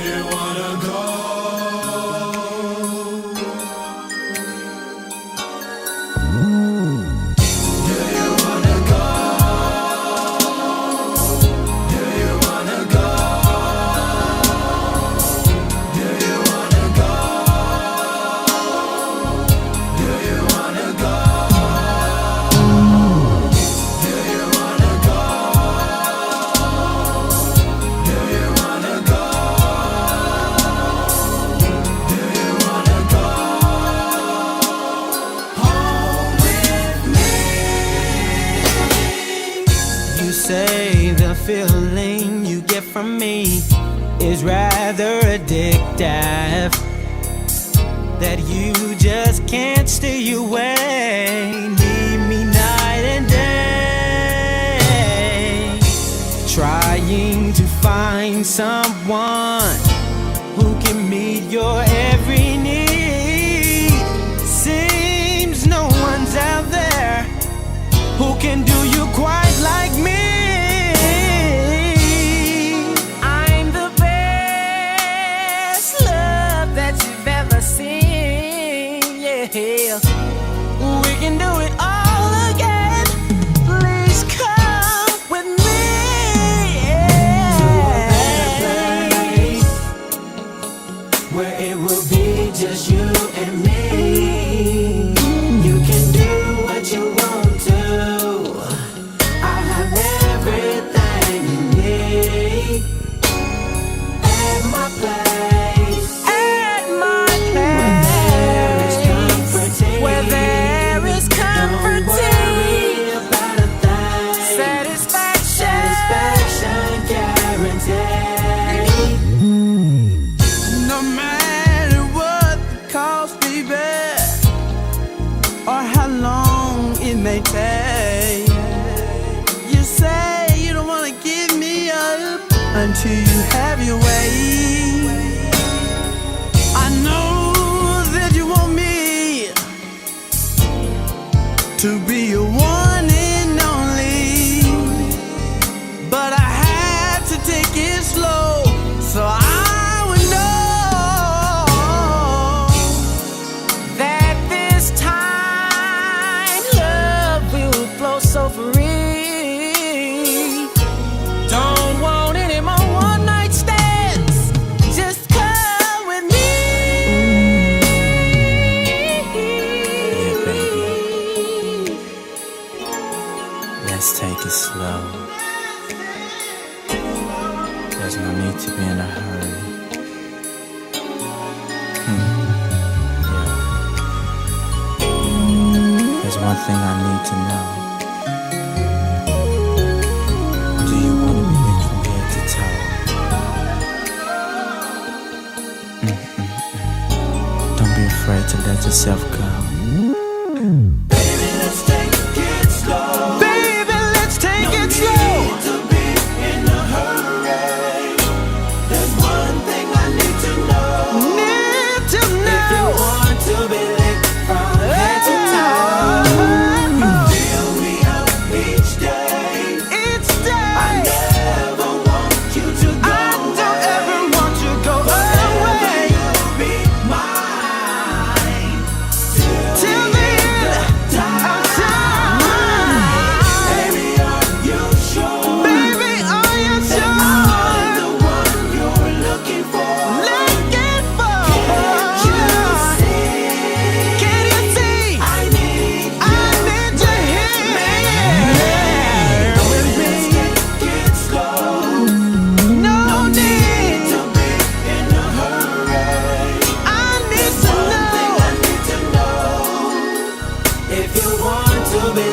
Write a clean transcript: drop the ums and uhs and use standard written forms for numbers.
you wanna go? You say the feeling you get from me is rather addictive, that you just can't stay away, need me night and day, trying to find someone who can meet your every need. Seems no one's out there who can do you quite like me. I'm the best love that you've ever seen, yeah. We can do it all again. Please come with me, yeah. To a better place, where it will be just you and me. You can do what you want to. Or how long it may take. You say you don't wanna give me up until you have your way. I know that you want me to be your one and only, but I had to take it slow so I would know that this time so free. Don't want any more one night stands. Just come with me. Yeah, baby. Let's take it slow. There's no need to be in a hurry. Yeah. There's one thing I need to know. Don't be afraid to let yourself go. Baby, let's take it slow. Baby, let's take it slow. No need to be in a hurry. There's one thing I need to know. Need to know. If you want to be licked from head to toe, fill me up each day. Each day. I never want you to go. I don't ever want you to go away. You'll be mine Till the end of time. Baby, are you sure? Baby, are you I'm sure? the one you're looking for. Looking for. Can't you see? Can you see? I need you here with me. Take it slow. No need To be in a hurry. I need to One thing know. I need to know. If you want to be